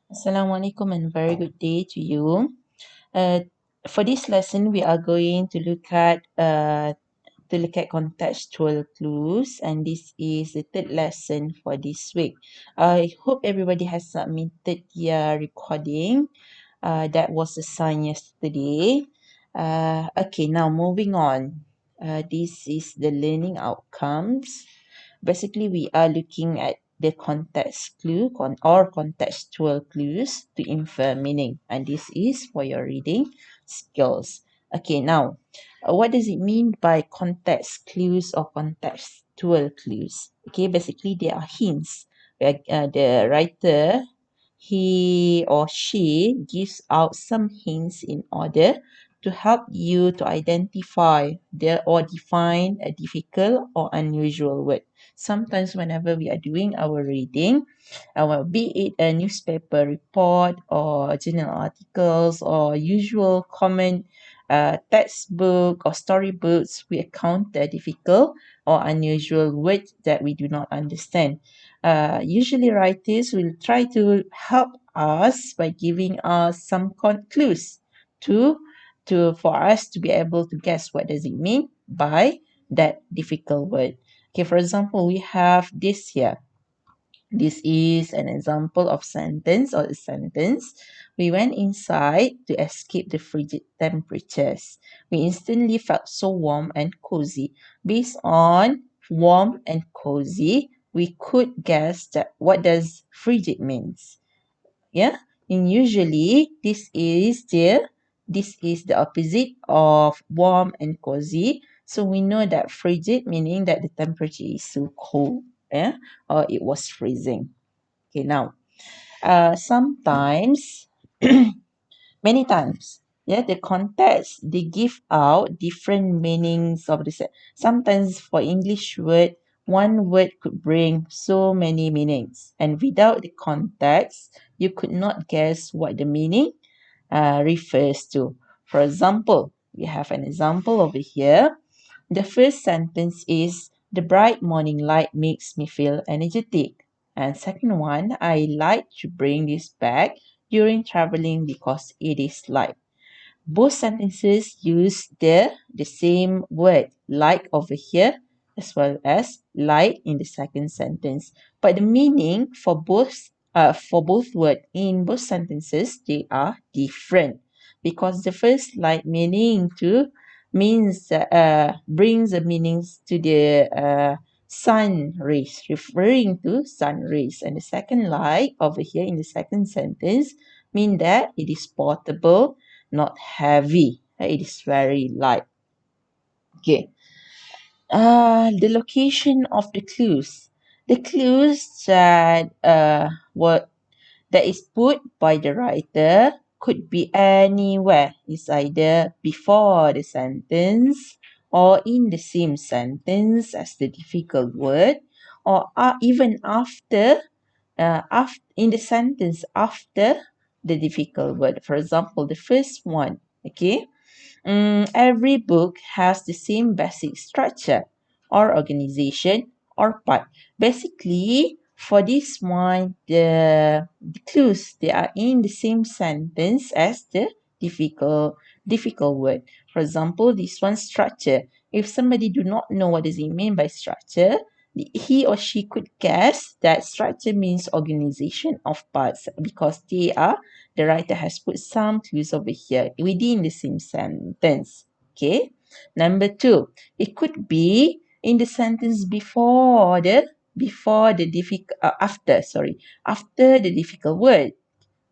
Assalamualaikum and very good day to you. Uh, for this lesson, we are going to look at contextual clues, and this is the third lesson for this week. I hope everybody has submitted their recording. That was assigned yesterday. Okay, now moving on. This is the learning outcomes. Basically, we are looking at the context clue or contextual clues to infer meaning, and this is for your reading skills. Okay, now, what does it mean by context clues or contextual clues? Okay, basically, they are hints. The writer, he or she gives out some hints in order to help you to identify or define a difficult or unusual word. Sometimes whenever we are doing our reading, be it a newspaper report or journal articles or usual common textbook or storybooks, we encounter difficult or unusual words that we do not understand. Usually writers will try to help us by giving us some clues to for us to be able to guess what does it mean by that difficult word. Okay, for example, we have this here. This is an example of sentence or a sentence. We went inside to escape the frigid temperatures. We instantly felt so warm and cozy. Based on warm and cozy, we could guess that what does frigid means. Yeah, and usually this is the opposite of warm and cozy. So we know that frigid meaning that the temperature is so cold, or it was freezing. Okay, now, sometimes, many times, the context they give out different meanings of the set. Sometimes for English word, one word could bring so many meanings, and without the context, you could not guess what the meaning refers to. For example, we have an example over here. The first sentence is, the bright morning light makes me feel energetic. And second one, I like to bring this bag during traveling because it is light. Both sentences use the same word, like over here, as well as light in the second sentence. But the meaning for both words in both sentences, they are different, because the first light meaning to means brings the meanings to the sun rays, referring to sun rays, and the second light over here in the second sentence mean that it is portable, not heavy. It is very light. Okay. The location of the clues. The clues that is put by the writer could be anywhere. It's either before the sentence or in the same sentence as the difficult word, or even in the sentence after the difficult word. For example, the first one, okay? Every book has the same basic structure or organization or part. Basically, for this one, the clues, they are in the same sentence as the difficult word. For example, this one, structure. If somebody do not know what does it mean by structure, he or she could guess that structure means organization of parts, because the writer has put some clues over here within the same sentence. Okay. Number two, it could be in the sentence after the difficult word.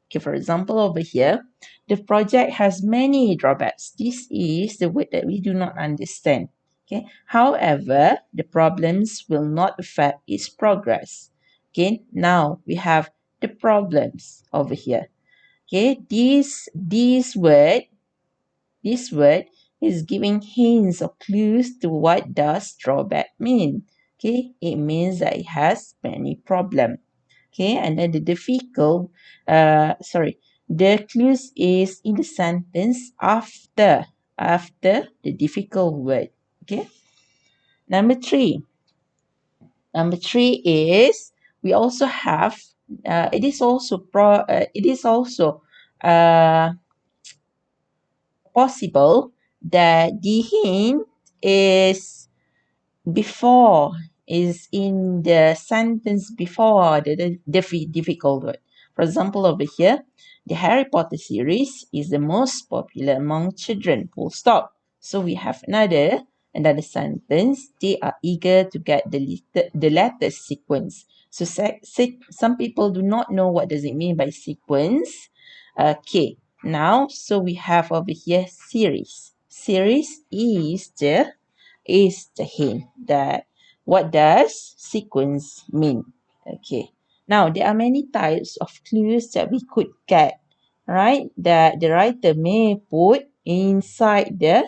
Okay, for example, over here, the project has many drawbacks. This is the word that we do not understand. Okay. However, the problems will not affect its progress. Okay. Now we have the problems over here. Okay. This word is giving hints or clues to what does drawback mean. Okay. It means that it has many problems. Okay, and then the clues is in the sentence after the difficult word. Okay. Number three is we also have it is also uh, possible that the hint is before is in the sentence before the difficult word. For example, over here, the Harry Potter series is the most popular among children. Full stop. So we have another sentence. They are eager to get the latest sequence. So some people do not know what does it mean by sequence. Okay. Now, so we have over here series. Series is the hint that what does sequence mean. Okay. Now there are many types of clues that we could get, right? That the writer may put inside the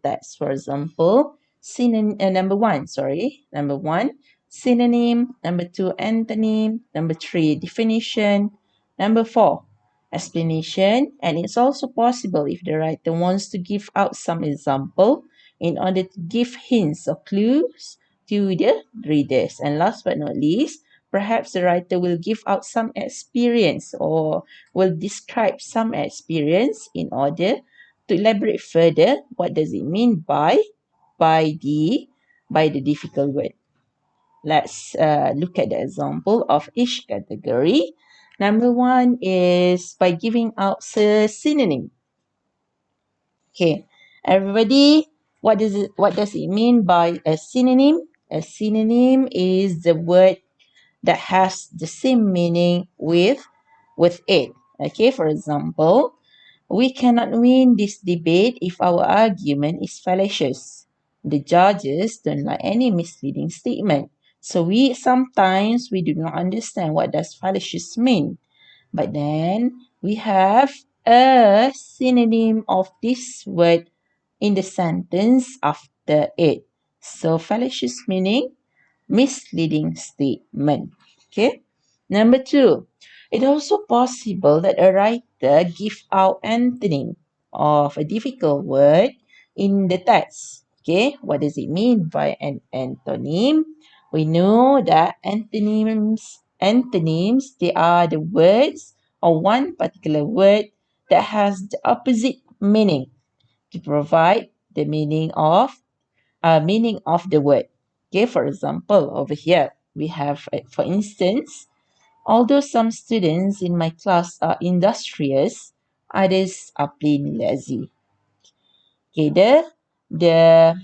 text. For example, number one, synonym, number two, antonym, number three, definition, number four, explanation, and it's also possible if the writer wants to give out some example in order to give hints or clues to the readers. And last but not least, perhaps the writer will give out some experience or will describe some experience in order to elaborate further what does it mean by the by the difficult word. Let's look at the example of each category. Number one is by giving out a synonym. Okay, everybody, what does it mean by a synonym? A synonym is the word that has the same meaning with it. Okay, for example, we cannot win this debate if our argument is fallacious. The judges don't like any misleading statement. So we do not understand what does fallacious mean. But then we have a synonym of this word in the sentence after it. So fallacious meaning misleading statement. Okay. Number two, it's also possible that a writer give out antonym of a difficult word in the text. Okay, what does it mean by an antonym? We know that antonyms, they are the words or one particular word that has the opposite meaning to provide the meaning of the word. Okay, for example, over here we have, for instance, although some students in my class are industrious, others are plain lazy. Okay, the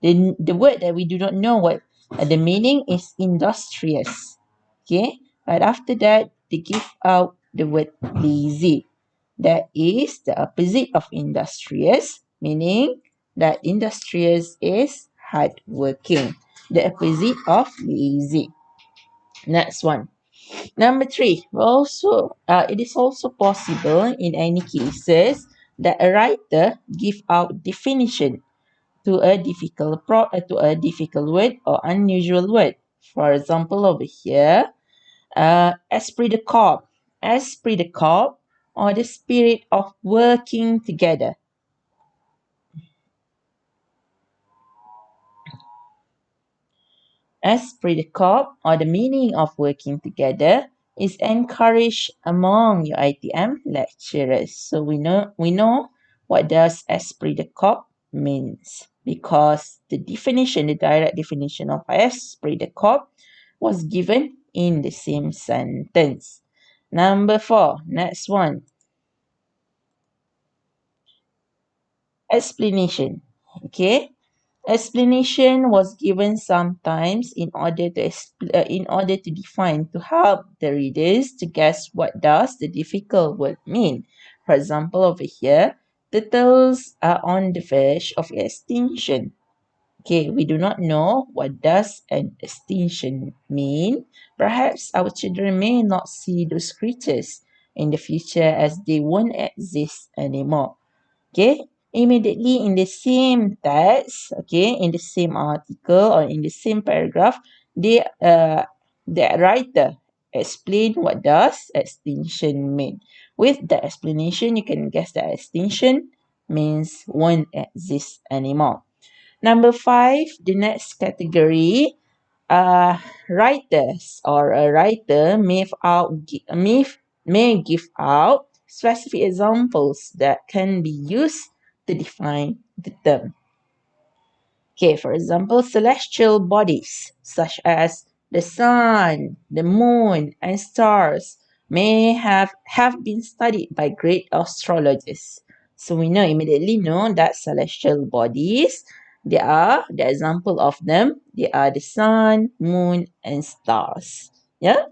the word that we do not know what the meaning is industrious. Okay, right after that they give out the word lazy. That is the opposite of industrious, meaning that industrious is hardworking. The opposite of lazy. Next one. Number three, it is also possible in any cases that a writer give out definition to a difficult word or unusual word. For example, over here, esprit de corp, esprit de corp, or the spirit of working together. Esprit de corp, or the meaning of working together, is encouraged among UITM lecturers. So we know what does esprit de corp means because the direct definition of esprit de corp was given in the same sentence. Number four, next one. Explanation. Okay. Explanation was given sometimes in order to define to help the readers to guess what does the difficult word mean. For example, over here, turtles are on the verge of extinction. Okay, we do not know what does an extinction mean. Perhaps our children may not see those creatures in the future as they won't exist anymore. Okay, immediately in the same text, okay, in the same article or in the same paragraph, the writer explain what does extinction mean. With the explanation, you can guess that extinction means won't exist anymore. Number five, the next category, writers or a writer may give out specific examples that can be used to define the term. Okay, for example, celestial bodies such as the sun, the moon, and stars may have been studied by great astrologers. So we immediately know that celestial bodies, they are the example of them, they are the sun, moon, and stars. Yeah.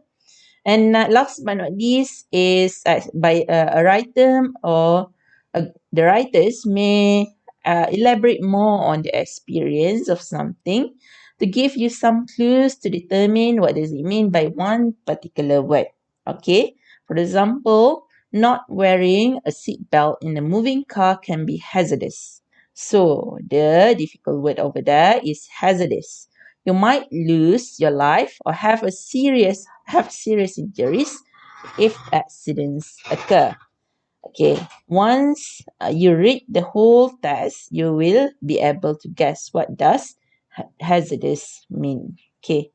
And last but not least is by a writer or the writers may elaborate more on the experience of something to give you some clues to determine what does it mean by one particular word. Okay, for example, not wearing a seat belt in a moving car can be hazardous. So the difficult word over there is hazardous. You might lose your life or have serious injuries if accidents occur. Okay, once you read the whole test, you will be able to guess what does hazardous mean. Okay,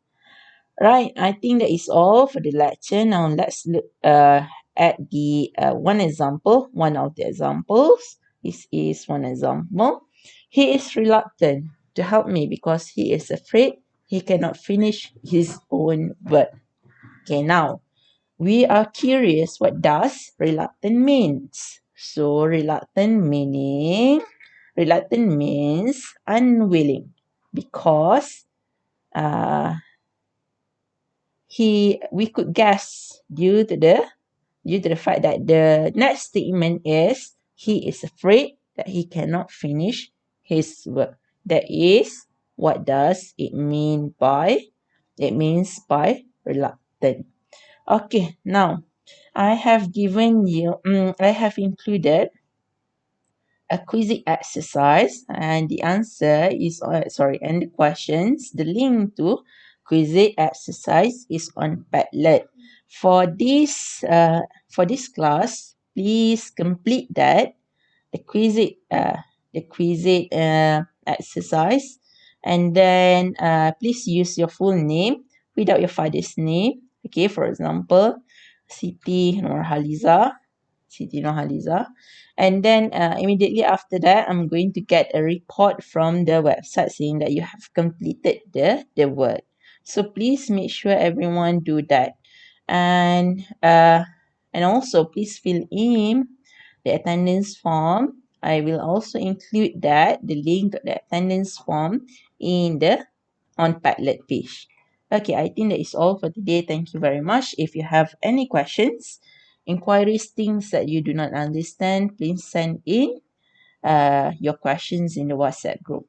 right. I think that is all for the lecture. Now let's look at the one of the examples. This is one example. He is reluctant to help me because he is afraid he cannot finish his own work. Okay, now we are curious what does reluctant means. So reluctant means unwilling because uh, we could guess due to the fact that the next statement is he is afraid that he cannot finish his work. That is what does it mean by reluctant. Okay, now I have included a quiz exercise and the answer is, and the questions, the link to quiz exercise is on Padlet. For this class, please complete the quiz exercise, and then please use your full name without your father's name. Okay, for example, Siti Nurhaliza, and then immediately after that, I'm going to get a report from the website saying that you have completed the word. So please make sure everyone do that, and also please fill in the attendance form. I will also include the link to the attendance form on Padlet page. Okay, I think that is all for today. Thank you very much. If you have any questions, inquiries, things that you do not understand, please send in your questions in the WhatsApp group.